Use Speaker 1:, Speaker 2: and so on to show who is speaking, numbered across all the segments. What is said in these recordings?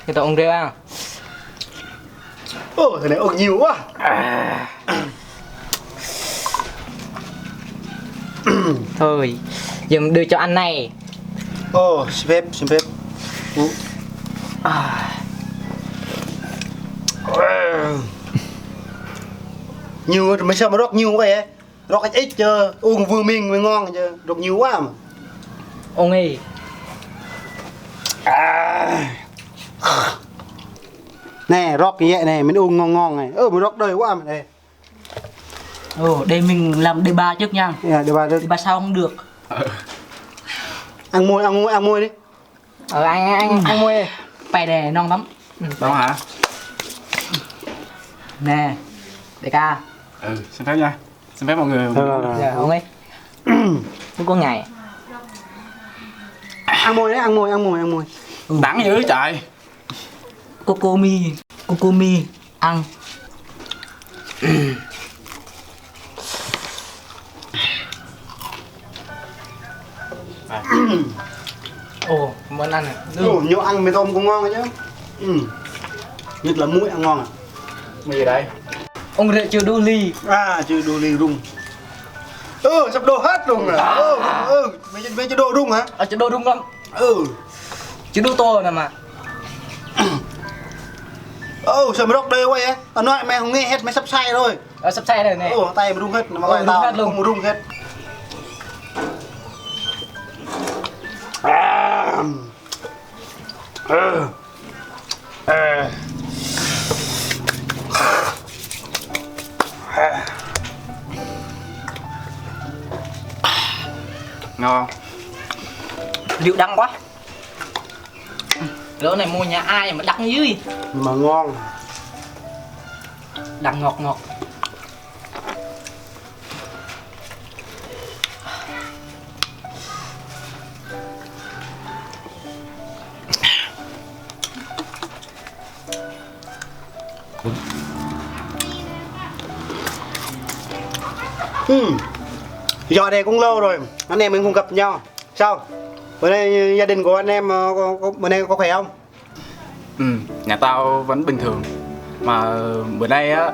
Speaker 1: Người ta ông rêu à?
Speaker 2: Ồ, thế này ông nhiều quá.
Speaker 1: Thôi, giờ mình đưa cho anh này.
Speaker 2: Ồ, xin phép. Nhiều rồi, mấy sao mà rót nhiều vậy ấy? Rót ít ít chứ, uống vừa mình mới ngon chứ, rót nhiều quá mà.
Speaker 1: Ông ấy.
Speaker 2: Nè, rót cái vậy này, mình uống ngon ngon này. Mình rót đầy quá mà này.
Speaker 3: Đây mình làm đề ba trước nha.
Speaker 2: Đề
Speaker 3: ba sao không được.
Speaker 2: Ăn môi đi.
Speaker 1: Anh mua đi.
Speaker 3: Phải đè non lắm.
Speaker 4: Đâu hả?
Speaker 3: Nè, đại ca.
Speaker 4: Xin phép nha. Xin phép mọi người.
Speaker 1: Giờ ông ấy. Không có ngày.
Speaker 2: Ăn môi đấy, ăn môi.
Speaker 4: Đắng dữ trời.
Speaker 3: Coco mi ăn.
Speaker 1: Ồ, món ăn này.
Speaker 2: Nhiều ăn mì tôm cũng ngon rồi chứ. Nhất là muối ăn ngon à.
Speaker 4: Mì gì đây?
Speaker 1: Ông rượu chưa đu ly.
Speaker 2: Chưa đu ly rung. Sắp đổ hết rung rồi. Mấy chưa đổ rung hả?
Speaker 1: Chưa đu rung lắm. Chứ đu to nè mà.
Speaker 2: Sao mà rót đây quá vậy? Tao nói mày không nghe hết, mày sắp say rồi.
Speaker 1: Sắp say rồi này.
Speaker 2: Tay mà rung hết, mà
Speaker 1: rung hết luôn.
Speaker 2: không rung hết.
Speaker 4: Ngon.
Speaker 1: Rượu đắng quá. Rượu này mua nhà ai mà đắng dưới.
Speaker 2: Mà ngon.
Speaker 1: Đắng ngọt ngọt.
Speaker 2: Dạo này cũng lâu rồi, anh em mình không gặp nhau. Sao? Bữa nay gia đình của anh em bữa nay có khỏe không?
Speaker 4: Nhà tao vẫn bình thường. Mà bữa nay á,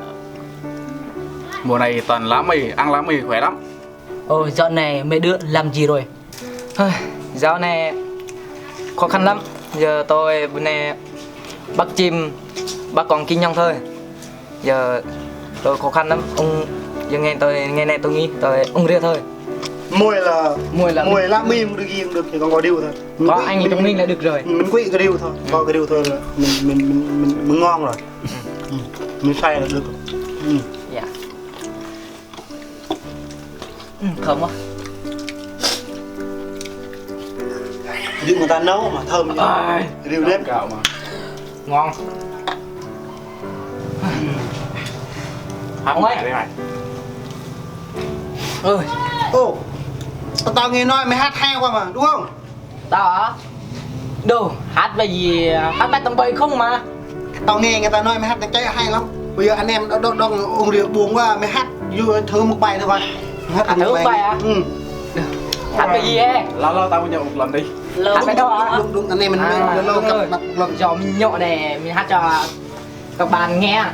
Speaker 4: mùa này toàn lá mì, ăn lá mì khỏe lắm.
Speaker 3: Dạo này mấy đứa làm gì rồi?
Speaker 1: Dạo này khó khăn lắm. Giờ tôi bữa nay bắt chim, bắt con kinh nhông thôi. Giờ tôi khó khăn lắm. Ông giờ nghe này tôi nghĩ tôi ông rêu thôi.
Speaker 2: Mùi là lá mì cũng được gì cũng được, chỉ còn có điều thôi.
Speaker 1: Có anh trong mình là được rồi.
Speaker 2: Mình quỵ cái điều thôi, có cái điều thôi là mình ngon rồi. Mình say là được.
Speaker 1: Dạ. Thơm quá.
Speaker 2: Rượu người ta nấu mà thơm chứ. Rượu nếp
Speaker 4: Gạo mà.
Speaker 1: Ngon.
Speaker 4: Ông
Speaker 1: ấy.
Speaker 4: đây mày.
Speaker 2: Tao nghe nói mày hát hay quá mà, đúng không?
Speaker 1: Tao hả? Đồ, hát bài gì? Hát bài tầm bậy không mà.
Speaker 2: Tao nghe người ta nói mày hát cái hay lắm. Bây giờ anh em đang uống rượu buồn quá, mày hát vừa thử một bài thôi coi.
Speaker 1: Thử một bài à? Hát bài gì ấy?
Speaker 4: Lâu tao mới nhậu một lần đi.
Speaker 1: Hát bài đâu hả?
Speaker 2: Đúng, anh em mình lâu gặp mặt lần.
Speaker 1: Giờ mình nhậu này mình hát cho các bạn nghe.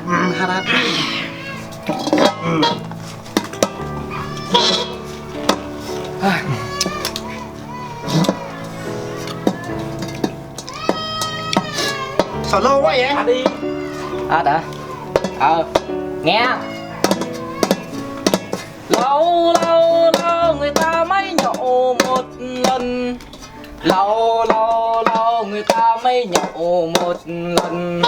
Speaker 2: Hát. Sao lâu quá vậy?
Speaker 1: Hát đi. Đã. Nghe. Lâu người ta mới nhậu một lần. Lâu người ta mới nhậu một lần.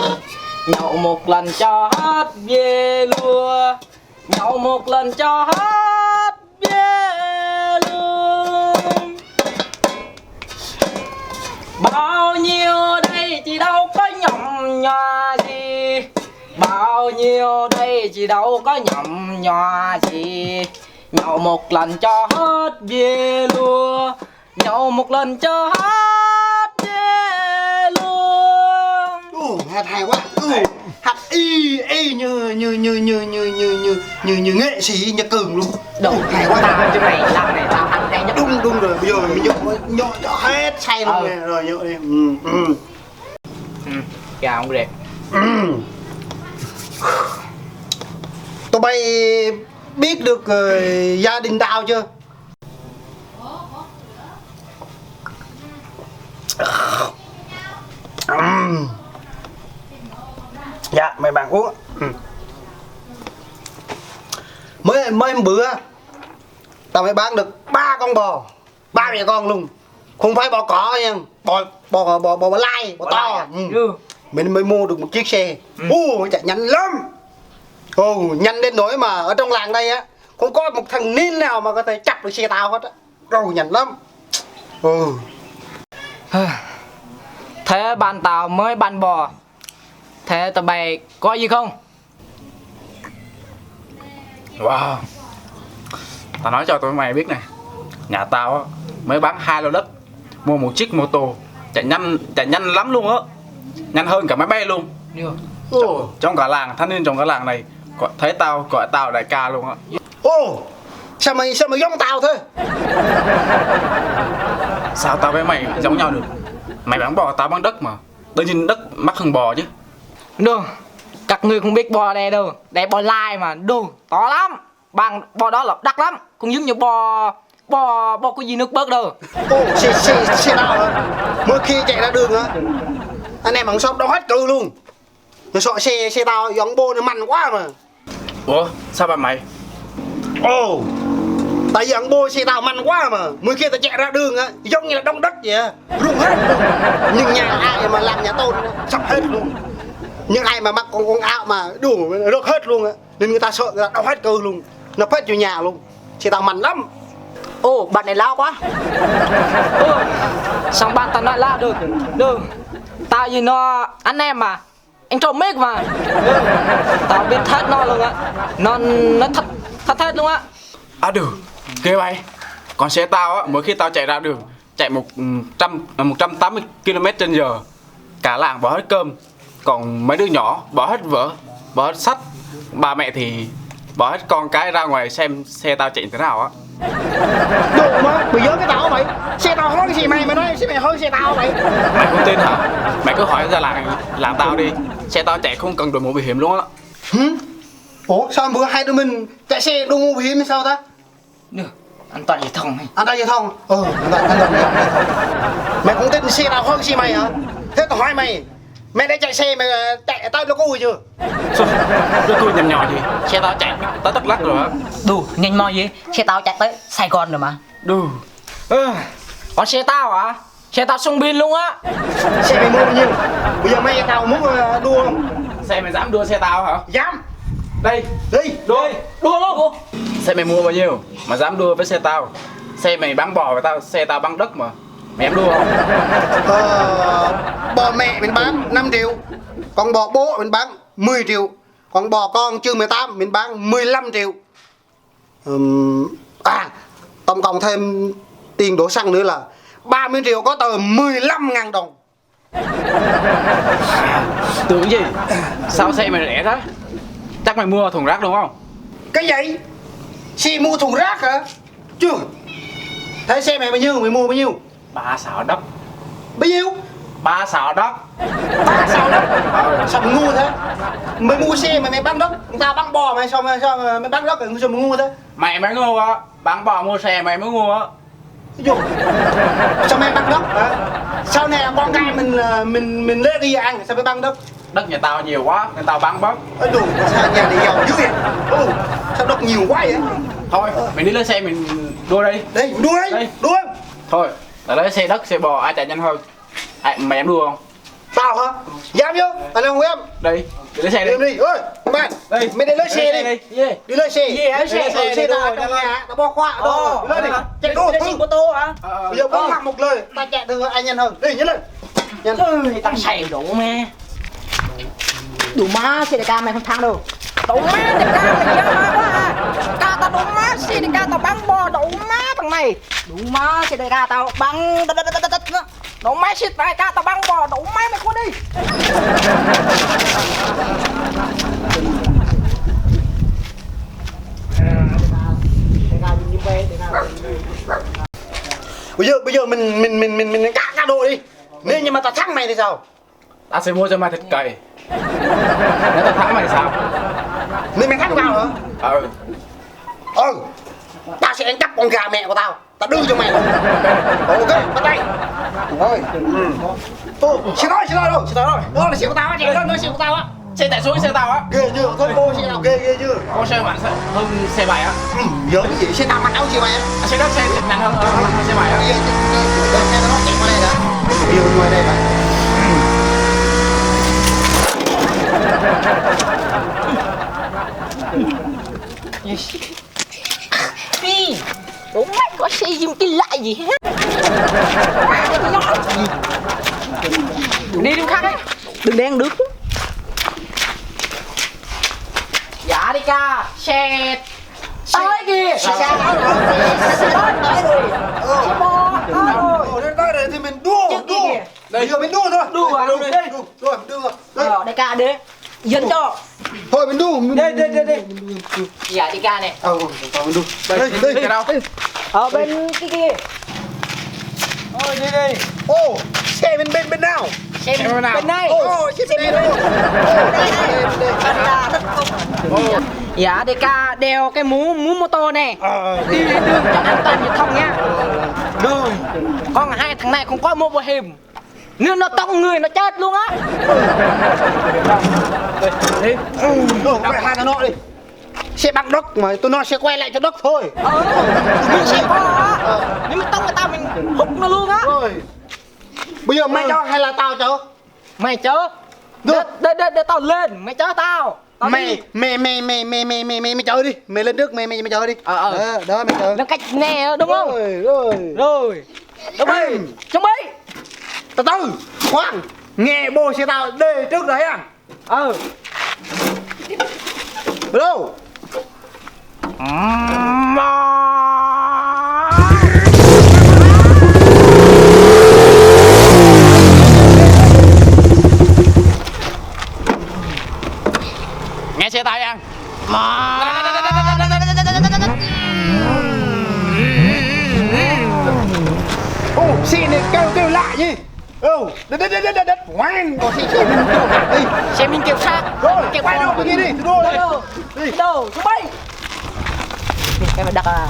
Speaker 1: Nhậu một lần cho hết về lùa. Nhậu một lần cho hết về luôn. Bao nhiêu đây chỉ đâu có nhộng nhòa gì. Bao nhiêu đây chỉ đâu có nhộng nhòa gì. Nhậu một lần cho hết về lùa. Nhậu một lần cho hết về luôn.
Speaker 2: Hát hay quá. hát y như nghệ sĩ nhạc cường luôn.
Speaker 1: Đâu,
Speaker 2: hay quá.
Speaker 1: tao chỗ này làm này tao ăn cái nhất.
Speaker 2: Đúng rồi, bây giờ mình nhọ hết say luôn nè, rồi nhọ đi.
Speaker 1: Gà không đẹp.
Speaker 2: Tụi bay biết được gia đình tao chưa? Dạ, mày bạn uống. Mới hôm bữa tao mới bán được 3 con bò, 3 mẹ con luôn. Không phải bò cỏ nha, bò lai, bò to. Mình mới mua được một chiếc xe. Chạy nhanh lắm. Nhanh đến nỗi mà ở trong làng đây á không có một thằng nín nào mà có thể chặt được xe tao hết á. Nhanh lắm.
Speaker 1: Thế bạn tao mới bán bò. Thế tụi bay có gì không?
Speaker 4: Wow. Tao nói cho tụi mày biết này. Nhà tao á mới bán 2 lô đất, mua một chiếc mô tô chạy nhanh lắm luôn á. Nhanh hơn cả máy bay luôn. Trong cả làng, thanh niên trong cả làng này thấy tao gọi tao đại ca luôn á.
Speaker 2: Sao mày giống tao thế?
Speaker 4: Sao tao với mày giống nhau được? Mày bán bò, tao bán đất mà. Đương nhiên đất mắc hơn bò chứ.
Speaker 1: Đâu, các người không biết bò này đâu. Đây bò lai mà, đâu, to lắm. Bằng bò đó là đắt lắm. Không giống như bò có gì nước bớt đâu.
Speaker 2: Xe tao hả? Mỗi khi chạy ra đường á, anh em bằng shop đau hết cừ luôn. Nó sợ xe tao giống bô nó mạnh quá mà.
Speaker 4: Ủa, sao bạn mày?
Speaker 2: Tại vì ông bô xe tao mạnh quá mà. Mỗi khi tao chạy ra đường á, giống như là đông đất vậy á, rung hết luôn. Nhưng nhà ai mà làm nhà tôn sập hết luôn. Nhưng ai mà mặc con áo mà đủ rớt hết luôn á, nên người ta sợ, người ta đau hết cừ luôn, nập hết vô nhà luôn. Xe tao mạnh lắm.
Speaker 1: Bạn này lao quá. Xong bạn tao nói lao được. Tao vì nó anh em mà, anh trộm mic mà. Tao biết hết nó luôn á. Nó thật hết luôn á.
Speaker 4: Được, ghê vậy. Còn xe tao á, mỗi khi tao chạy ra đường, chạy 180 km/h, cả làng bỏ hết cơm. Còn mấy đứa nhỏ bỏ hết vở, bỏ hết sách. Ba mẹ thì bỏ hết con cái ra ngoài xem xe tao chạy thế nào á.
Speaker 2: Đồ mà, mày nhớ cái tao vậy? Xe tao hơn gì mày nói xe mày hơn xe tao vậy?
Speaker 4: Mày không tin hả? Mày cứ hỏi ra làng tao đi. Xe tao chạy không cần đội mũ bảo hiểm luôn á.
Speaker 2: Ủa sao bữa hai đứa mình chạy xe đu mũ bảo hiểm sao ta?
Speaker 1: Được, an toàn giao thông này.
Speaker 2: An toàn giao thông? An toàn giao thông. Mày không tin xe tao hơn xe mày hả? Thế tao hỏi mày, mày đã chạy xe mày chạy tới nó có ui chưa?
Speaker 4: Đứa tôi nhầm nhỏ gì? Xe tao chạy tới Đắk Lắk rồi á.
Speaker 3: Đủ, nhanh mò gì? Xe tao chạy tới Sài Gòn rồi mà.
Speaker 1: Còn xe tao hả? Xe tao sung pin luôn á.
Speaker 2: Xe mày mua bao nhiêu? Bây giờ mày tao muốn đua không?
Speaker 4: Xe mày dám đua xe tao hả?
Speaker 2: Dám.
Speaker 4: Đây,
Speaker 2: Đi,
Speaker 1: Đua luôn.
Speaker 4: xe mày mua bao nhiêu mà dám đua với xe tao? Xe mày bán bò với tao, xe tao bán đất mà. Mày em đua không?
Speaker 2: Bò mẹ mình bán 5 triệu, còn bò bố mình bán 10 triệu, còn bò con chưa 18 mình bán 15 triệu. Tổng cộng thêm tiền đổ xăng nữa là 30 triệu, có tờ 15.000 đồng.
Speaker 4: Tưởng gì? Sao xe mày rẻ thế? Chắc mày mua thùng rác đúng không?
Speaker 2: Cái gì? Xe mua thùng rác hả? Chưa. Thế xe mày bao nhiêu? Mày mua bao nhiêu?
Speaker 4: 3 xào đất.
Speaker 2: Bao nhiêu?
Speaker 4: 3 xào đất.
Speaker 2: 3 xào đất. Sao mày ngu thế? Mày mua xe mày bán đất, người ta bán bò mày sao mày bán đất rồi sao mày ngu thế?
Speaker 4: Mày mới ngu á, bán bò mua xe mày mới ngu á.
Speaker 2: Dù sao mày bán đất hả? Sau này con cái mình lấy đi ăn sao mày bán đất?
Speaker 4: Đất nhà tao nhiều quá nên tao bán bớt.
Speaker 2: Đủ sao nhà này giàu dữ vậy? Sao đất nhiều quá vậy?
Speaker 4: Thôi, mày đi lấy xe mình đua đi.
Speaker 2: Đây, đua đi, đua.
Speaker 4: Thôi, tao lấy xe đất, xe bò ai chạy nhanh hơn. Mày em đua không?
Speaker 2: Tao hả? Dám chứ? Anh không em.
Speaker 4: Đi lấy xe đi.
Speaker 2: Đi, ơi, bạn.
Speaker 4: Đây,
Speaker 2: mày đi lấy xe đi. Đi lấy xe.
Speaker 1: Lấy xe
Speaker 2: Xe tao trong nhà, tao bỏ khoa đồ. Đi lên đi. Chạy đua.
Speaker 1: Xe ô tô hả?
Speaker 2: Bây giờ bố mặc một lời, ta chạy được anh nhanh hơn. Đi, nhanh lên. Nhanh.
Speaker 1: Tao xài đủ mà.
Speaker 3: Đủ má, xe đại ca mày không thắng đâu.
Speaker 1: Đủ má đại ca mày dám má quá à. Ca tao đủ má, xe đại ca tao bắn bò đủ má thằng này.
Speaker 3: Đủ má, xe đại ca tao bắn.
Speaker 1: Đủ má xe đại ca tao bắn bò đủ má mày qua đi.
Speaker 2: Bây giờ mình cá độ đi. Nếu như mà tao thắng mày thì sao?
Speaker 4: Tao sẽ mua cho mày thịt cầy. Nếu tao thắng mày thì sao?
Speaker 2: Nếu mày thắng tao hả?
Speaker 4: Ừ.
Speaker 2: Tao sẽ đánh cắp con gà mẹ của tao. Tao đưa cho mày. Ok, bắt tay. Rồi. Xin lỗi đâu. Đó là xe của tao á chị. Đó là xe của tao á.
Speaker 4: Xe chạy xuống xe tao á.
Speaker 2: Ghê chưa? Thôi cô xe nào ghê chưa?
Speaker 4: Con xe bạn sẽ hơn xe mày á.
Speaker 2: Giờ cái gì xe tao mặc áo xe mày á.
Speaker 4: Xe đất xe nặng hơn xe mày á.
Speaker 2: Xe tao nó chạy qua đây hả? Yêu ngoài đây mà.
Speaker 1: Đi. Ủa mày có xây dựng cái lại gì hết. Đi đường khác ấy. Đừng đen được. Dạ đi ca. Xe tới kìa. Xe tới rồi. Xe bò.
Speaker 2: Đây này thì mình đua. Bây giờ mình đua thôi.
Speaker 1: Đua à?
Speaker 2: Rồi, đua rồi.
Speaker 1: Rồi đại ca đi. Dân cho.
Speaker 2: Thôi mình đua.
Speaker 1: Đây. Dạ đi ca này.
Speaker 2: Mình đua. Đây.
Speaker 4: Cái đâu?
Speaker 1: Ở bên cái kia.
Speaker 2: Thôi đi. Ô, xe bên nào?
Speaker 1: Xe bên này.
Speaker 2: Xe bên đây.
Speaker 1: Dạ đi ca đeo cái mũ mô tô này. Đi lên đường cho an toàn giao thông nhá. Rồi. Còn hai thằng này không có mũ bảo hiểm. Nếu nó tông người nó chết luôn á.
Speaker 2: Đi. Quay hai thằng nọ đi. Xe bằng đất mà tôi nói sẽ quay lại cho đất thôi.
Speaker 1: Mình sẽ có á. Nếu mà tông người ta mình hút nó luôn á.
Speaker 2: Rồi. Bây giờ mày cho hay là tao cho?
Speaker 1: Mày chớ. Để tao lên, mày chớ tao.
Speaker 2: Mày chơi đi. Mày lên trước mày chơi đi. Đó mày chơi.
Speaker 1: Nó cách nè đúng không? Rồi. Đúng rồi. Chuẩn bị.
Speaker 2: Từ từ. Khoan. Nghe bố xe tao đi trước đấy à? Bắt đầu.
Speaker 4: Nghe xe tay ăn.
Speaker 2: Xe này kêu lạ nhỉ? Đất. Ngoan. Có xe mình kêu khác đi.
Speaker 1: Xe mình kêu khác.
Speaker 2: Rồi, quay đâu đi. Đua đây.
Speaker 1: Đâu, chuẩn bị. Cái mà đặt à.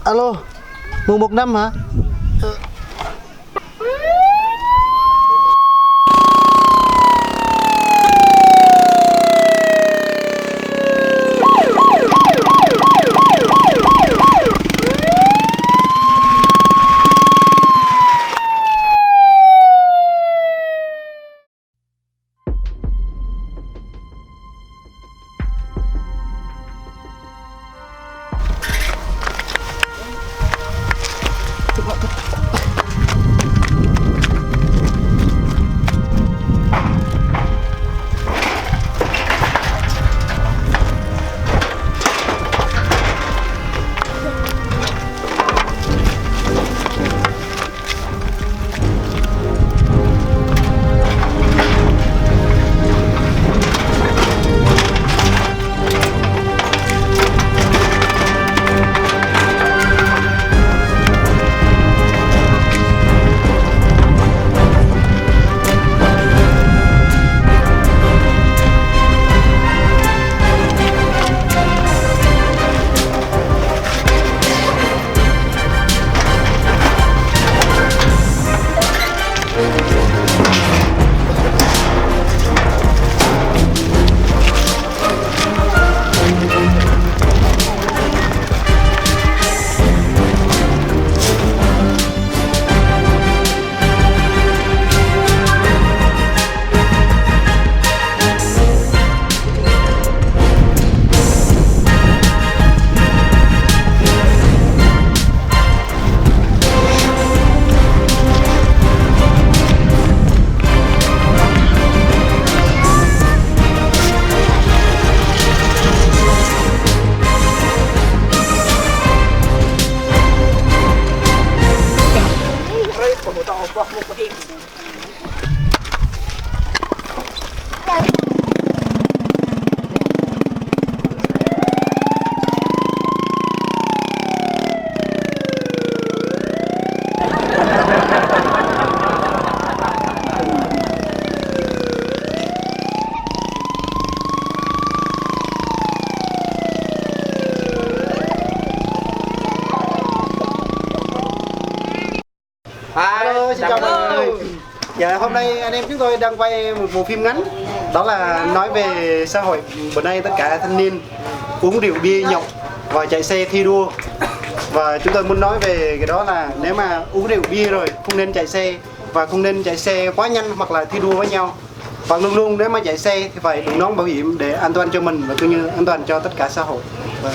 Speaker 2: Alo, 115 hả? Hello, xin chào mọi người. Dạ, hôm nay anh em chúng tôi đang quay một bộ phim ngắn. Đó là nói về xã hội bữa nay tất cả thanh niên uống rượu bia nhậu và chạy xe thi đua. Và chúng tôi muốn nói về cái đó là nếu mà uống rượu bia rồi không nên chạy xe, và không nên chạy xe quá nhanh hoặc là thi đua với nhau. Và luôn luôn nếu mà chạy xe thì phải đội nón bảo hiểm để an toàn cho mình và cũng như an toàn cho tất cả xã hội. Vâng.